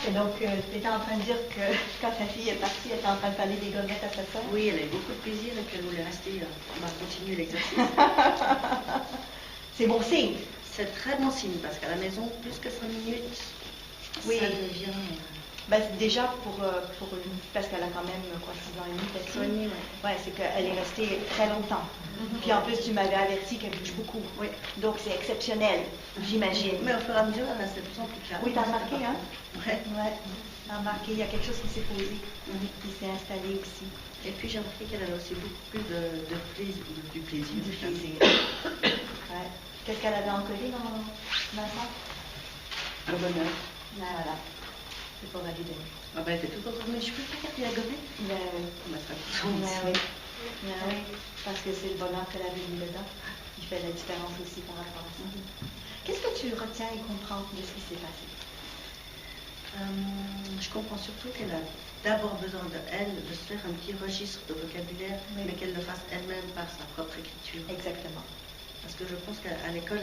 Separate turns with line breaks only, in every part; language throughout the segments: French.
Et donc, tu étais en train de dire que quand ta fille est partie, elle était en train de parler des gommettes à sa soeur?
Oui, elle a eu beaucoup de plaisir et puis elle voulait rester. On va continuer l'exercice.
C'est bon signe.
C'est très bon signe parce qu'à la maison, plus que 5 minutes,
oui.
Ça devient.
Déjà parce qu'elle a quand même quoi, 6 ans et demi, peut-être. Ouais, c'est qu'elle est restée très longtemps. Puis en plus, tu m'avais averti qu'elle bouge beaucoup.
Oui.
Donc c'est exceptionnel, j'imagine.
Mais au fur et à mesure, elle reste de plus en plus calme.
Oui, t'as remarqué, hein?
Ouais.
T'as remarqué, il y a quelque chose qui s'est posé, qui s'est installé aussi.
Et puis j'ai remarqué qu'elle avait aussi beaucoup plus de plaisir, du plaisir.
Du plaisir. Ouais. Qu'est-ce qu'elle avait encodé dans Vincent?
Un bonheur.
Voilà. C'est pour la vie de
Ah ben, elle était tout autour de mes cheveux, regardez la gommette.
Ben oui.
On mettra tout
oui. Oui, parce que c'est le bonheur qu'elle avait mis dedans. Il fait la différence aussi par rapport à ça. Qu'est-ce que tu retiens et comprends de ce qui s'est passé?
Je comprends surtout qu'elle a d'abord besoin de elle, de se faire un petit registre de vocabulaire, mais qu'elle le fasse elle-même par sa propre écriture.
Exactement.
Parce que je pense qu'à l'école,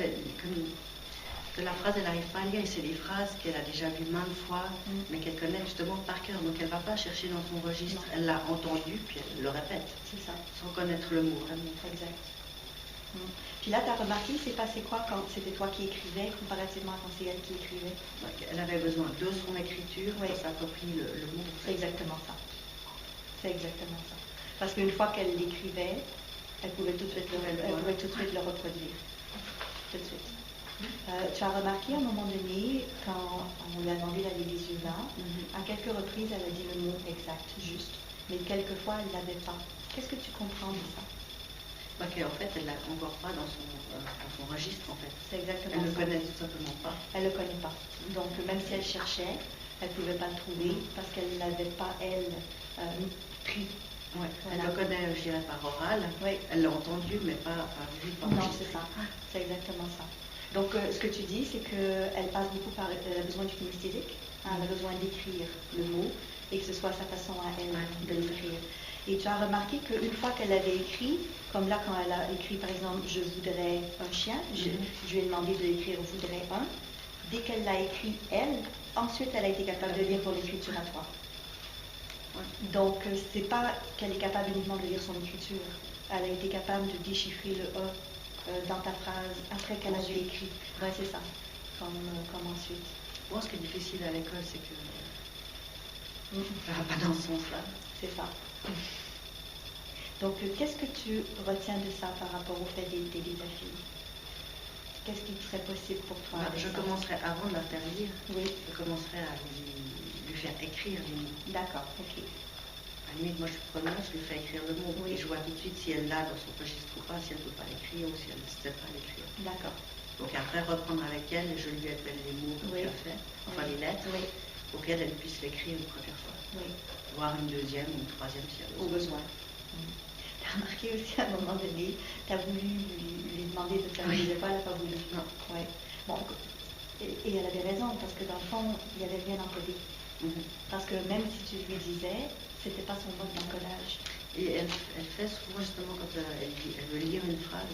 que la phrase, elle n'arrive pas à lire, et c'est des phrases qu'elle a déjà vues maintes fois, mais qu'elle connaît justement par cœur. Donc elle ne va pas chercher dans son registre, elle l'a entendu, puis elle le répète.
C'est ça.
Sans connaître le mot, vraiment.
Exact. Puis là, tu as remarqué, il s'est passé quoi quand c'était toi qui écrivais, comparativement à quand c'est elle qui écrivait?
Elle avait besoin de son écriture pour s'approprier le mot.
C'est exactement ça. C'est exactement ça. Parce qu'une fois qu'elle l'écrivait, elle pouvait tout de suite le reproduire. Tout de suite. Tu as remarqué à un moment donné, quand on lui a demandé d'aller les yeux là, à quelques reprises, elle a dit le mot exact, juste. Mais quelquefois, elle ne l'avait pas. Qu'est-ce que tu comprends de ça?
En fait, elle ne l'a encore pas dans son registre, en fait.
C'est exactement
elle
ça.
Elle ne le connaît tout simplement pas.
Elle ne le connaît pas. Donc, même si elle cherchait, elle ne pouvait pas le trouver parce qu'elle ne l'avait pas, elle, pris.
Ouais. Voilà. Elle le connaît, je dirais, par oral.
Oui.
Elle l'a entendu, mais pas vu, pas
non, c'est ça. C'est exactement ça. Donc, ce que tu dis, c'est qu'elle passe beaucoup par... Elle a besoin du kinesthésique. Elle a besoin d'écrire le mot et que ce soit sa façon à elle de l'écrire. Et tu as remarqué qu'une fois qu'elle avait écrit, comme là quand elle a écrit par exemple « je voudrais un chien », je lui ai demandé de l'écrire « voudrais un », dès qu'elle l'a écrit elle, ensuite elle a été capable de lire pour l'écriture à toi. Donc c'est pas qu'elle est capable uniquement de lire son écriture, elle a été capable de déchiffrer le « e » dans ta phrase après qu'elle a écrit. Ouais, c'est ça, comme ensuite.
Moi, ce qui est difficile à l'école, c'est que ça va pas dans ce sens-là.
C'est ça. Donc, qu'est-ce que tu retiens de ça par rapport au fait d'aider ta fille? Qu'est-ce qui serait possible pour toi?
Je commencerai avant de la faire lire.
Oui.
Je commencerai à lui faire écrire les mots.
D'accord, ok.
À la limite, moi je suis preneuse, je lui fais écrire le mot. Oui. Et je vois tout de suite si elle l'a dans son registre ou pas, si elle ne peut pas l'écrire ou si elle ne sait pas l'écrire.
D'accord.
Donc après, reprendre avec elle et je lui appelle les mots que tu as fait, enfin les lettres, pour qu'elle puisse l'écrire une première fois.
Oui.
Voire une deuxième ou une troisième si elle a
besoin. Tu as remarqué aussi à un moment donné, tu as voulu lui demander de faire les épaules, elle n'a pas voulu.
Non.
Ouais. Bon, et elle avait raison, parce que dans le fond, il n'y avait rien encodé. Parce que même si tu lui disais, c'était pas son mode d'encodage.
Et elle fait souvent justement quand elle veut lire une phrase,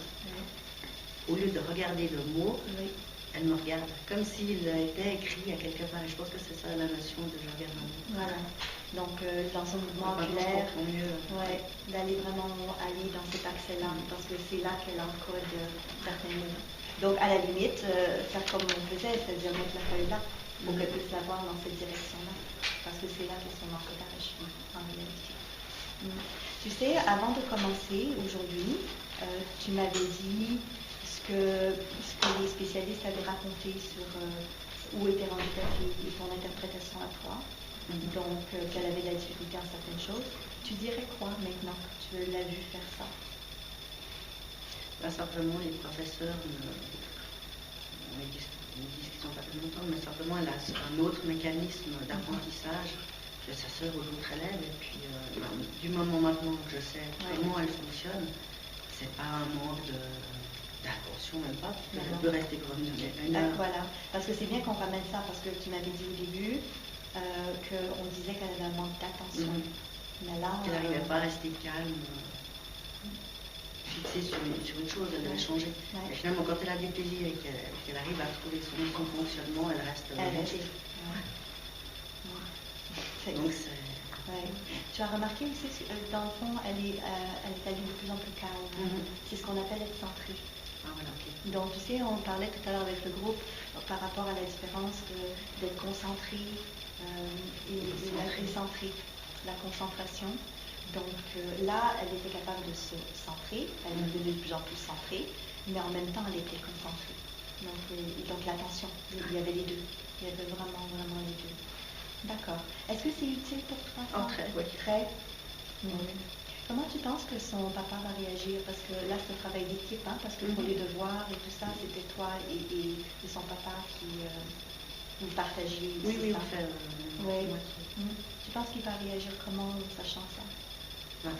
au lieu de regarder le mot, elle me regarde, comme s'il était écrit à quelque part. Et je pense que c'est ça la notion de je regarde un mot.
Voilà. Donc dans son mouvement oculaire, d'aller vraiment aller dans cet accès-là, parce que c'est là qu'elle encode certains mots. Donc à la limite, faire comme on faisait, c'est-à-dire mettre la feuille là, pour qu'elle puisse la voir dans cette direction-là, parce que c'est là qu'est son encodage en réalité. Tu sais, avant de commencer aujourd'hui, tu m'avais dit ce que les spécialistes avaient raconté sur où était rendue ta fille et ton interprétation à toi. Donc, qu'elle avait de la difficulté en certaines choses. Tu dirais quoi maintenant que tu l'as vu faire ça?
Simplement, les professeurs me disent qu'ils sont pas plus longtemps, mais simplement, elle a un autre mécanisme d'apprentissage que sa sœur ou d'autres élèves. Et puis, du moment maintenant que je sais comment elle fonctionne, c'est pas un manque d'attention, même pas, parce qu'elle peut rester grenouillée.
Voilà, parce que c'est bien qu'on ramène ça, parce que tu m'avais dit au début qu'on disait qu'elle avait un manque d'attention. Mais là,
qu'elle n'arrivait pas à rester calme, fixée sur une chose, elle devait changer. Et finalement, quand elle a des plaisirs et qu'elle arrive à trouver son fonctionnement, elle reste. Donc c'est...
Ouais. Tu as remarqué aussi, dans le fond, elle est de plus en plus calme. C'est ce qu'on appelle être centré.
Ah, voilà, okay.
Donc, tu sais, on parlait tout à l'heure avec le groupe par rapport à la différence d'être concentré et centré, la concentration. Donc là, elle était capable de se centrer, elle est devenue de plus en plus centrée, mais en même temps, elle était concentrée. Donc l'attention, il y avait les deux. Il y avait vraiment, vraiment les deux. D'accord. Est-ce que c'est utile pour toi?
Très, oui.
Très. Comment tu penses que son papa va réagir? Parce que là, c'est un travail d'équipe, hein, parce que pour les devoirs et tout ça, c'était toi et son papa qui vous partagiez.
Oui, on fait.
Tu penses qu'il va réagir comment, sachant ça?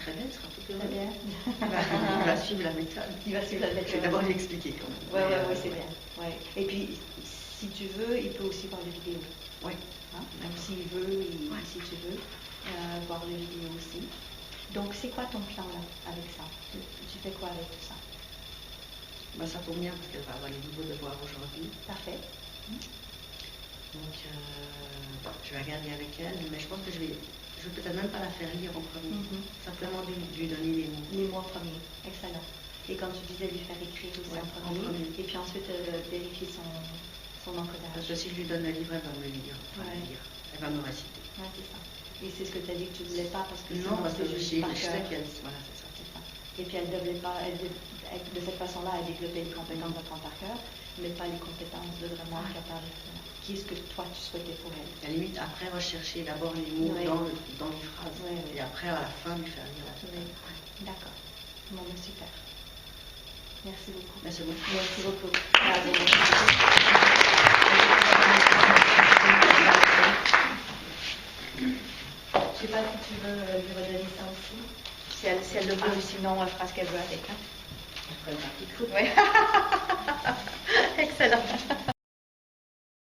Très bien, il sera tout heureux.
Très bien.
Il va suivre la méthode.
Il va suivre la méthode.
Je vais d'abord lui expliquer quand même.
Oui, c'est bien. Ouais. Et puis, si tu veux, il peut aussi voir les vidéos.
Oui.
Hein? Même s'il veut, si tu veux, voir les vidéos aussi. Donc, c'est quoi ton plan là, avec ça? Tu fais quoi avec tout ça?
Ça tombe bien parce qu'elle va avoir les nouveaux devoirs aujourd'hui.
Parfait.
Donc, je vais regarder avec elle, mais je pense que je vais peut-être même pas la faire lire en premier. Simplement lui donner les mots.
Les mots en premier. Excellent. Et quand tu disais lui faire écrire aussi en premier. Et puis ensuite vérifier son encodage.
Parce que si je lui donne le livre, elle va me le lire. Elle va me réciter.
Oui, c'est ça. Et c'est ce que tu as dit que tu ne voulais pas parce que
non, parce que je sais qu'elle... Voilà, c'est ça.
Et puis elle devait pas, de cette façon-là, elle développait les compétences d'apprendre par cœur, mais pas les compétences de vraiment être capable. Qui est-ce que toi tu souhaitais pour elle?
À la limite, après rechercher d'abord les mots dans les phrases. Et après, à la fin, lui faire lire la totale.
D'accord. Bon, super. Merci beaucoup.
Merci beaucoup.
Merci beaucoup. Je ne sais pas si tu veux lui redonner ça aussi. Si elle le veut, sinon elle fera ce qu'elle veut avec.
Après,
oui.